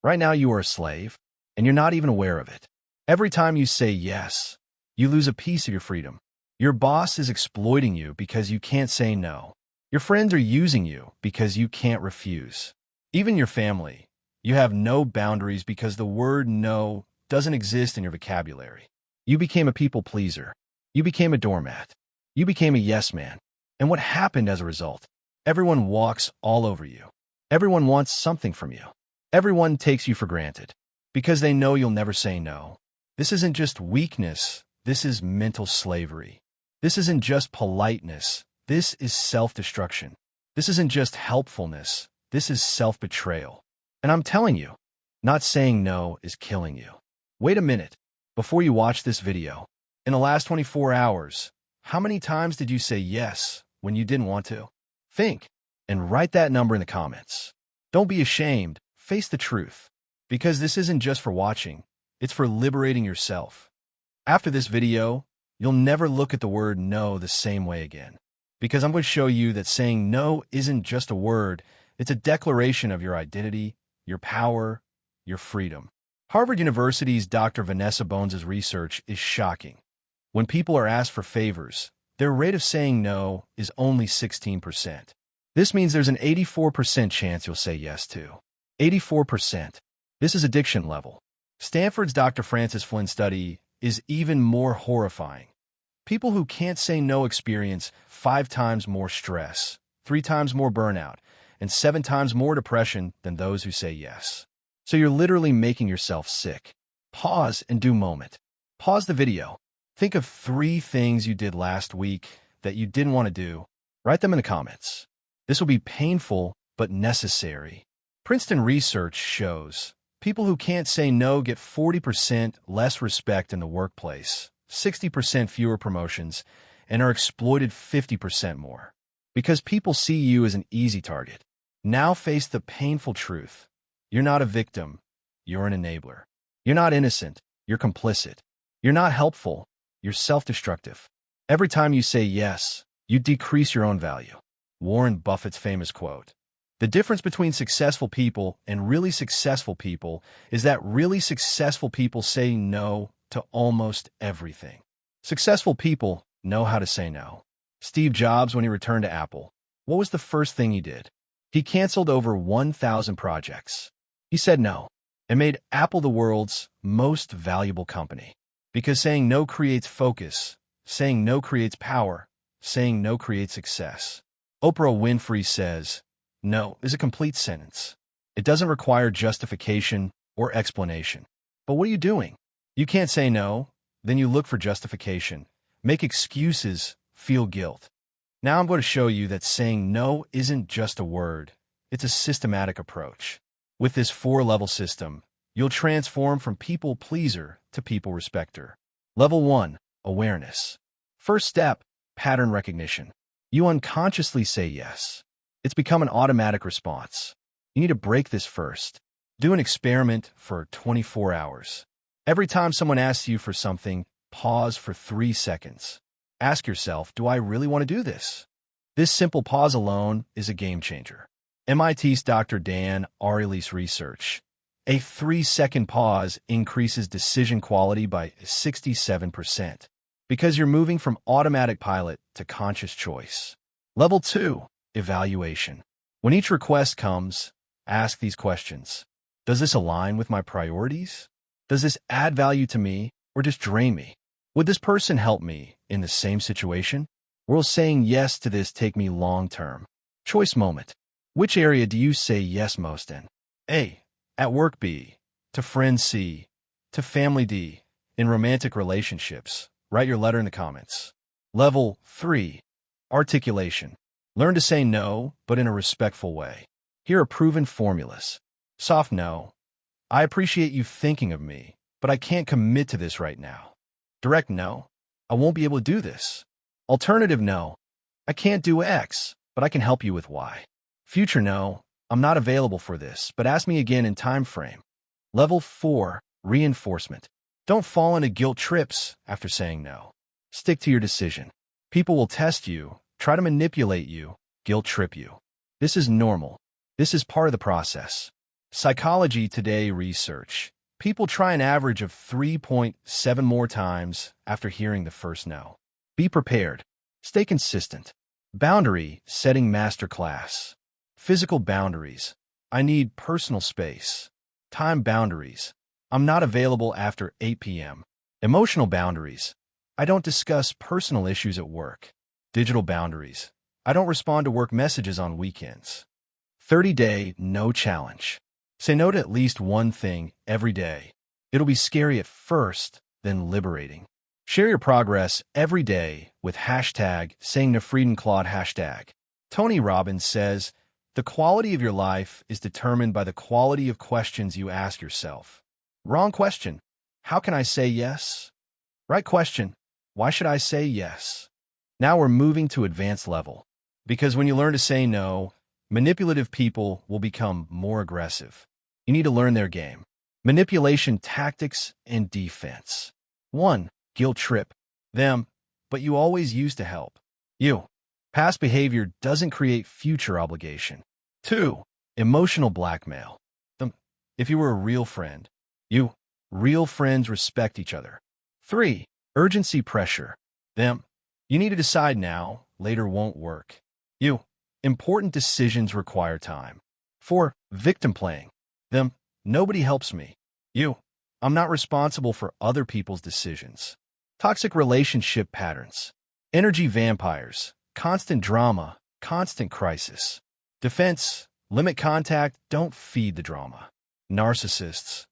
Right now you are a slave, and you're not even aware of it. Every time you say yes, you lose a piece of your freedom. Your boss is exploiting you because you can't say no. Your friends are using you because you can't refuse. Even your family, you have no boundaries because the word no doesn't exist in your vocabulary. You became a people pleaser. You became a doormat. You became a yes man. And what happened as a result? Everyone walks all over you. Everyone wants something from you. Everyone takes you for granted because they know you'll never say no. This isn't just weakness. This is mental slavery. This isn't just politeness. This is self-destruction. This isn't just helpfulness. This is self-betrayal. And I'm telling you, not saying no is killing you. Wait a minute. Before you watch this video, in the last 24 hours, how many times did you say yes when you didn't want to? Think and write that number in the comments. Don't be ashamed. Face the truth. Because this isn't just for watching. It's for liberating yourself. After this video, you'll never look at the word no the same way again. Because I'm going to show you that saying no isn't just a word. It's a declaration of your identity, your power, your freedom. Harvard University's Dr. Vanessa Bones' research is shocking. When people are asked for favors, their rate of saying no is only 16%. This means there's an 84% chance you'll say yes to. 84%. This is addiction level. Stanford's Dr. Francis Flynn study is even more horrifying. People who can't say no experience 5 times more stress, 3 times more burnout, and 7 times more depression than those who say yes. So you're literally making yourself sick. Pause and do moment. Pause the video. Think of 3 things you did last week that you didn't want to do. Write them in the comments. This will be painful, but necessary. Princeton research shows people who can't say no get 40% less respect in the workplace, 60% fewer promotions, and are exploited 50% more. Because people see you as an easy target. Now face the painful truth. You're not a victim. You're an enabler. You're not innocent. You're complicit. You're not helpful. You're self-destructive. Every time you say yes, you decrease your own value. Warren Buffett's famous quote. The difference between successful people and really successful people is that really successful people say no to almost everything. Successful people know how to say no. Steve Jobs, when he returned to Apple, what was the first thing he did? He canceled over 1,000 projects. He said no and made Apple the world's most valuable company. Because saying no creates focus, saying no creates power, saying no creates success. Oprah Winfrey says, "No is a complete sentence. It doesn't require justification or explanation." But what are you doing? You can't say no, then you look for justification, make excuses, feel guilt. Now I'm going to show you that saying no isn't just a word, it's a systematic approach. With this 4-level system, you'll transform from people pleaser to people respecter. Level 1, awareness. First step, pattern recognition. You unconsciously say yes. It's become an automatic response. You need to break this first. Do an experiment for 24 hours. Every time someone asks you for something, pause for 3 seconds. Ask yourself, do I really want to do this? This simple pause alone is a game changer. MIT's Dr. Dan Ariely's research. A 3-second pause increases decision quality by 67%. Because you're moving from automatic pilot to conscious choice. Level 2, evaluation. When each request comes, ask these questions. Does this align with my priorities? Does this add value to me or just drain me? Would this person help me in the same situation? Or will saying yes to this take me long-term? Choice moment. Which area do you say yes most in? A. At work. B. To friends. C. To family. D. In romantic relationships. Write your letter in the comments. Level 3. Articulation. Learn to say no, but in a respectful way. Here are proven formulas. Soft no. I appreciate you thinking of me, but I can't commit to this right now. Direct no. I won't be able to do this. Alternative no. I can't do X, but I can help you with Y. Future no. I'm not available for this, but ask me again in time frame. Level 4. Reinforcement. Don't fall into guilt trips after saying no. Stick to your decision. People will test you, try to manipulate you, guilt trip you. This is normal. This is part of the process. Psychology Today research. People try an average of 3.7 more times after hearing the first no. Be prepared. Stay consistent. Boundary setting masterclass. Physical boundaries. I need personal space. Time boundaries. I'm not available after 8 p.m. Emotional boundaries. I don't discuss personal issues at work. Digital boundaries. I don't respond to work messages on weekends. 30-day no challenge. Say no to at least one thing every day. It'll be scary at first, then liberating. Share your progress every day with hashtag saying no freedom Claude hashtag. Tony Robbins says, the quality of your life is determined by the quality of questions you ask yourself. Wrong question. How can I say yes? Right question. Why should I say yes? Now we're moving to advanced level. Because when you learn to say no, manipulative people will become more aggressive. You need to learn their game. Manipulation tactics and defense. 1. Guilt trip them, but you always used to help. You. Past behavior doesn't create future obligation. 2. Emotional blackmail them. If you were a real friend. You. Real friends respect each other. 3. Urgency pressure them. You need to decide now, later won't work. You. Important decisions require time. 4. Victim playing them. Nobody helps me. You. I'm not responsible for other people's decisions. Toxic relationship patterns. Energy vampires. Constant drama. Constant crisis. Defense. Limit contact. Don't feed the drama. Narcissists.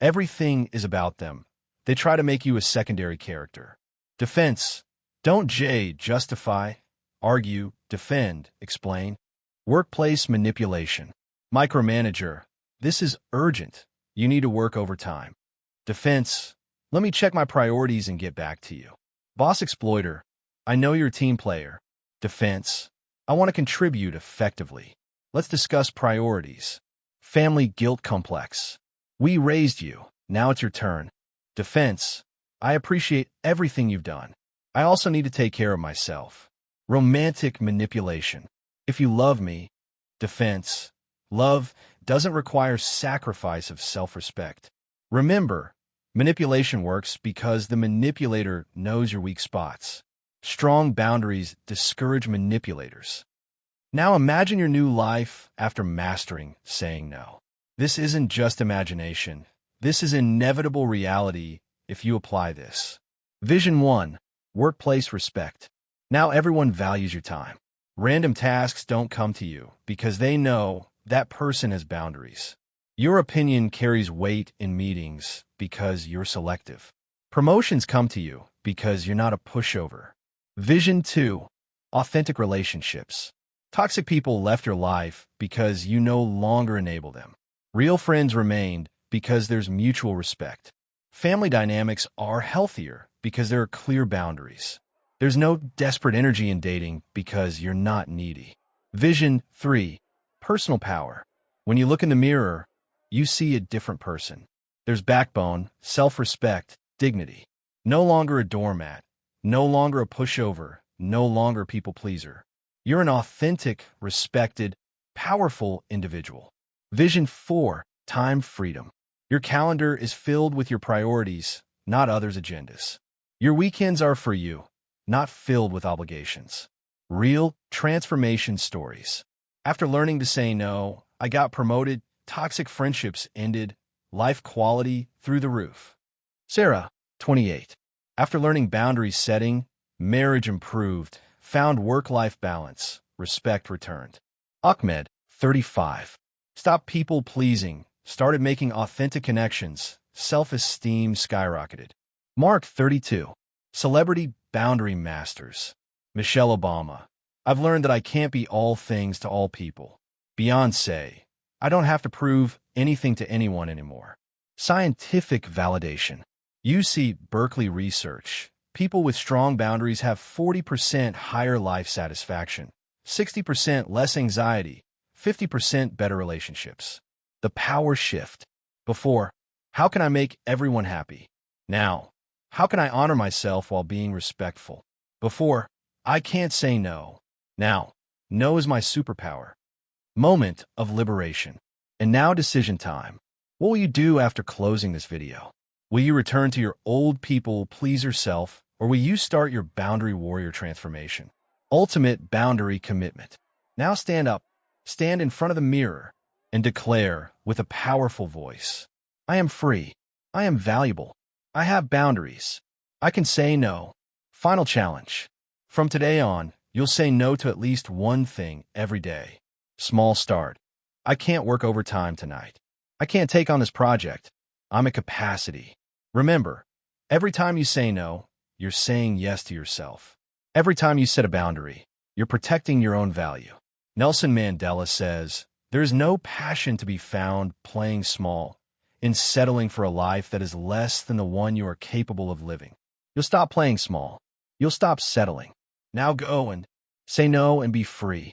Everything is about them. They try to make you a secondary character. Defense. Don't justify, argue, defend, explain. Workplace manipulation. Micromanager. This is urgent. You need to work overtime. Defense. Let me check my priorities and get back to you. Boss exploiter. I know you're a team player. Defense. I want to contribute effectively. Let's discuss priorities. Family guilt complex. We raised you. Now it's your turn. Defense. I appreciate everything you've done. I also need to take care of myself. Romantic manipulation. If you love me. Defense. Love doesn't require sacrifice of self-respect. Remember, manipulation works because the manipulator knows your weak spots. Strong boundaries discourage manipulators. Now imagine your new life after mastering saying no. This isn't just imagination. This is inevitable reality if you apply this. Vision 1. Workplace respect. Now everyone values your time. Random tasks don't come to you because they know that person has boundaries. Your opinion carries weight in meetings because you're selective. Promotions come to you because you're not a pushover. Vision 2. Authentic relationships. Toxic people left your life because you no longer enable them. Real friends remained because there's mutual respect. Family dynamics are healthier because there are clear boundaries. There's no desperate energy in dating because you're not needy. Vision 3. Personal power. When you look in the mirror, you see a different person. There's backbone, self-respect, dignity. No longer a doormat. No longer a pushover. No longer a people-pleaser. You're an authentic, respected, powerful individual. Vision 4. Time freedom. Your calendar is filled with your priorities, not others' agendas. Your weekends are for you, not filled with obligations. Real transformation stories. After learning to say no, I got promoted, toxic friendships ended, life quality through the roof. Sarah, 28. After learning boundary setting, marriage improved, found work-life balance, respect returned. Ahmed, 35. Stopped people-pleasing, started making authentic connections, self-esteem skyrocketed. Mark, 32. Celebrity boundary masters. Michelle Obama. I've learned that I can't be all things to all people. Beyoncé. I don't have to prove anything to anyone anymore. Scientific validation. UC Berkeley research. People with strong boundaries have 40% higher life satisfaction, 60% less anxiety, 50% better relationships. The power shift. Before, how can I make everyone happy? Now, how can I honor myself while being respectful? Before, I can't say no. Now, no is my superpower. Moment of liberation. And now decision time. What will you do after closing this video? Will you return to your old people pleaser self, or will you start your boundary warrior transformation? Ultimate boundary commitment. Now stand up, stand in front of the mirror, and declare with a powerful voice, I am free. I am valuable. I have boundaries. I can say no. Final challenge. From today on, you'll say no to at least one thing every day. Small start. I can't work overtime tonight. I can't take on this project. I'm at capacity. Remember, every time you say no, you're saying yes to yourself. Every time you set a boundary, you're protecting your own value. Nelson Mandela says, there is no passion to be found playing small, in settling for a life that is less than the one you are capable of living. You'll stop playing small. You'll stop settling. Now go and say no and be free.